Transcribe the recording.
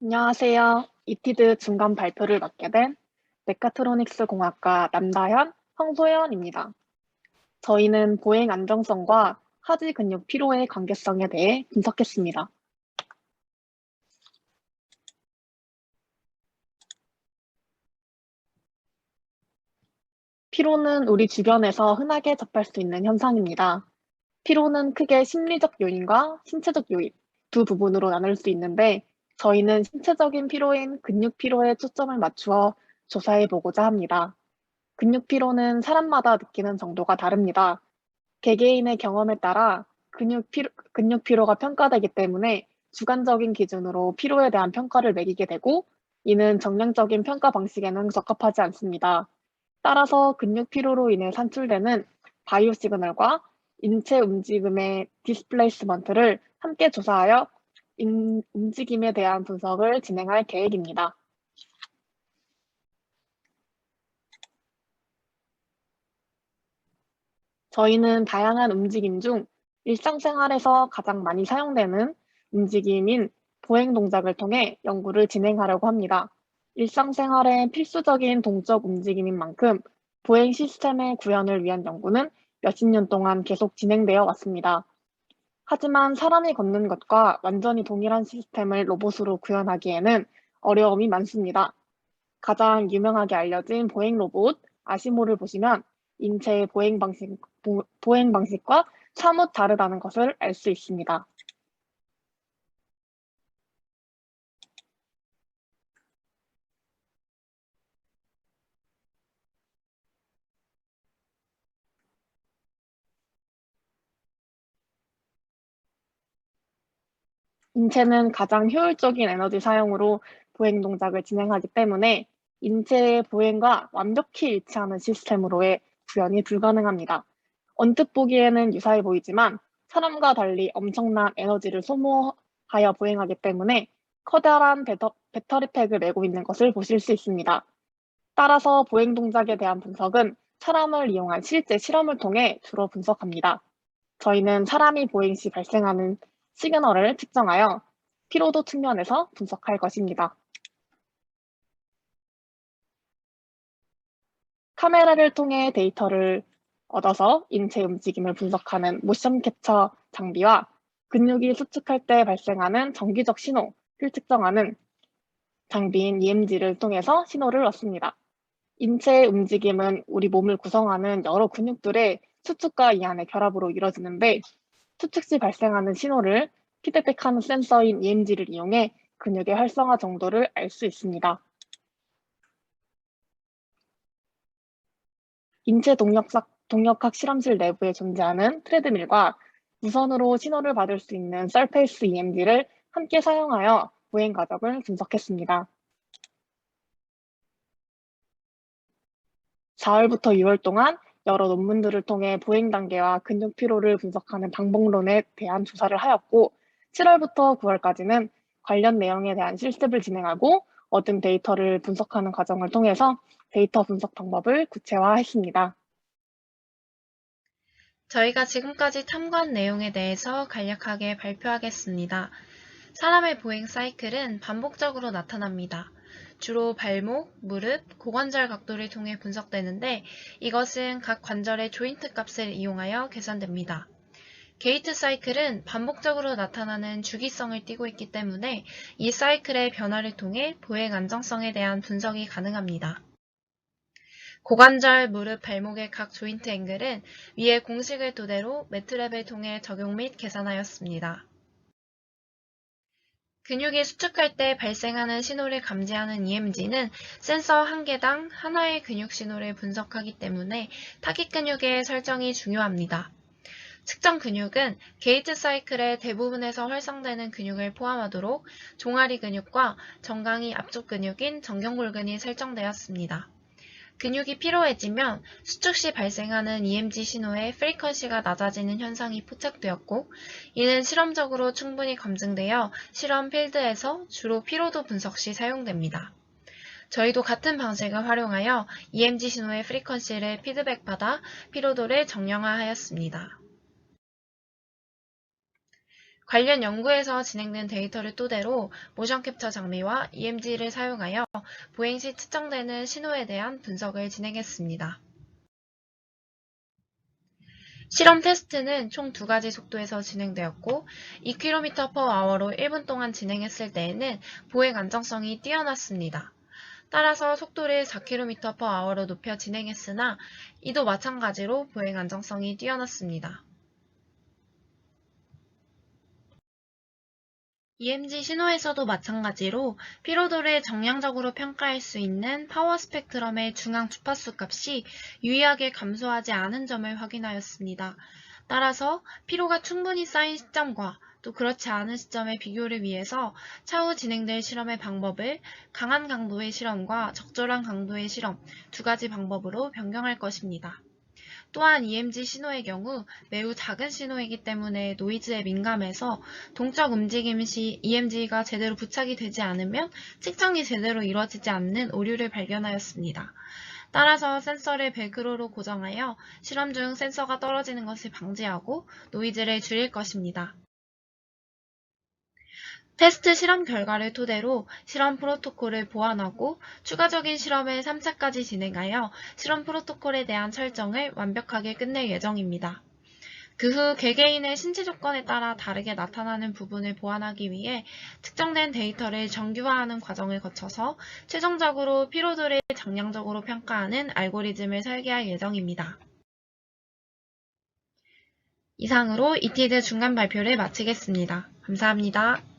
안녕하세요. 이티드 중간 발표를 맡게 된 메카트로닉스 공학과 남다현, 황소연입니다. 저희는 보행 안정성과 하지 근육 피로의 관계성에 대해 분석했습니다. 피로는 우리 주변에서 흔하게 접할 수 있는 현상입니다. 피로는 크게 심리적 요인과 신체적 요인 두 부분으로 나눌 수 있는데 저희는 신체적인 피로인 근육 피로에 초점을 맞추어 조사해 보고자 합니다. 근육 피로는 사람마다 느끼는 정도가 다릅니다. 개개인의 경험에 따라 근육 피로가 평가되기 때문에 주관적인 기준으로 피로에 대한 평가를 매기게 되고, 이는 정량적인 평가 방식에는 적합하지 않습니다. 따라서 근육 피로로 인해 산출되는 바이오 시그널과 인체 움직임의 디스플레이스먼트를 함께 조사하여 움직임에 대한 분석을 진행할 계획입니다. 저희는 다양한 움직임 중 일상생활에서 가장 많이 사용되는 움직임인 보행 동작을 통해 연구를 진행하려고 합니다. 일상생활의 필수적인 동적 움직임인 만큼 보행 시스템의 구현을 위한 연구는 몇십 년 동안 계속 진행되어 왔습니다. 하지만 사람이 걷는 것과 완전히 동일한 시스템을 로봇으로 구현하기에는 어려움이 많습니다. 가장 유명하게 알려진 보행 로봇 아시모를 보시면 인체의 보행 방식과 사뭇 다르다는 것을 알 수 있습니다. 인체는 가장 효율적인 에너지 사용으로 보행 동작을 진행하기 때문에 인체의 보행과 완벽히 일치하는 시스템으로의 구현이 불가능합니다. 언뜻 보기에는 유사해 보이지만 사람과 달리 엄청난 에너지를 소모하여 보행하기 때문에 커다란 배터리팩을 메고 있는 것을 보실 수 있습니다. 따라서 보행 동작에 대한 분석은 사람을 이용한 실제 실험을 통해 주로 분석합니다. 저희는 사람이 보행 시 발생하는 시그널을 측정하여 피로도 측면에서 분석할 것입니다. 카메라를 통해 데이터를 얻어서 인체 움직임을 분석하는 모션 캡처 장비와 근육이 수축할 때 발생하는 정기적 신호를 측정하는 장비인 EMG를 통해서 신호를 얻습니다. 인체의 움직임은 우리 몸을 구성하는 여러 근육들의 수축과 이완의 결합으로 이루어지는데, 수축 시 발생하는 신호를 피드백하는 센서인 EMG를 이용해 근육의 활성화 정도를 알 수 있습니다. 인체 동력학 실험실 내부에 존재하는 트레드밀과 무선으로 신호를 받을 수 있는 서페이스 EMG를 함께 사용하여 보행 과정을 분석했습니다. 4월부터 6월 동안 여러 논문들을 통해 보행 단계와 근육 피로를 분석하는 방법론에 대한 조사를 하였고, 7월부터 9월까지는 관련 내용에 대한 실습을 진행하고 얻은 데이터를 분석하는 과정을 통해서 데이터 분석 방법을 구체화했습니다. 저희가 지금까지 탐구한 내용에 대해서 간략하게 발표하겠습니다. 사람의 보행 사이클은 반복적으로 나타납니다. 주로 발목, 무릎, 고관절 각도를 통해 분석되는데 이것은 각 관절의 조인트 값을 이용하여 계산됩니다. 게이트 사이클은 반복적으로 나타나는 주기성을 띠고 있기 때문에 이 사이클의 변화를 통해 보행 안정성에 대한 분석이 가능합니다. 고관절, 무릎, 발목의 각 조인트 앵글은 위의 공식을 토대로 매트랩을 통해 적용 및 계산하였습니다. 근육이 수축할 때 발생하는 신호를 감지하는 EMG는 센서 한 개당 하나의 근육 신호를 분석하기 때문에 타깃 근육의 설정이 중요합니다. 측정 근육은 게이트 사이클의 대부분에서 활성되는 근육을 포함하도록 종아리 근육과 정강이 앞쪽 근육인 정경골근이 설정되었습니다. 근육이 피로해지면 수축 시 발생하는 EMG 신호의 프리퀀시가 낮아지는 현상이 포착되었고, 이는 실험적으로 충분히 검증되어 실험 필드에서 주로 피로도 분석 시 사용됩니다. 저희도 같은 방식을 활용하여 EMG 신호의 프리퀀시를 피드백받아 피로도를 정량화하였습니다. 관련 연구에서 진행된 데이터를 토대로 모션 캡처 장비와 EMG를 사용하여 보행 시 측정되는 신호에 대한 분석을 진행했습니다. 실험 테스트는 총 2가지 속도에서 진행되었고 2km/h로 1분 동안 진행했을 때에는 보행 안정성이 뛰어났습니다. 따라서 속도를 4km/h로 높여 진행했으나 이도 마찬가지로 보행 안정성이 뛰어났습니다. EMG 신호에서도 마찬가지로 피로도를 정량적으로 평가할 수 있는 파워 스펙트럼의 중앙 주파수 값이 유의하게 감소하지 않은 점을 확인하였습니다. 따라서 피로가 충분히 쌓인 시점과 또 그렇지 않은 시점의 비교를 위해서 차후 진행될 실험의 방법을 강한 강도의 실험과 적절한 강도의 실험 2가지 방법으로 변경할 것입니다. 또한 EMG 신호의 경우 매우 작은 신호이기 때문에 노이즈에 민감해서 동적 움직임 시 EMG가 제대로 부착이 되지 않으면 측정이 제대로 이루어지지 않는 오류를 발견하였습니다. 따라서 센서를 벨크로로 고정하여 실험 중 센서가 떨어지는 것을 방지하고 노이즈를 줄일 것입니다. 테스트 실험 결과를 토대로 실험 프로토콜을 보완하고 추가적인 실험을 3차까지 진행하여 실험 프로토콜에 대한 설정을 완벽하게 끝낼 예정입니다. 그 후 개개인의 신체 조건에 따라 다르게 나타나는 부분을 보완하기 위해 측정된 데이터를 정규화하는 과정을 거쳐서 최종적으로 피로도를 정량적으로 평가하는 알고리즘을 설계할 예정입니다. 이상으로 이티드 중간 발표를 마치겠습니다. 감사합니다.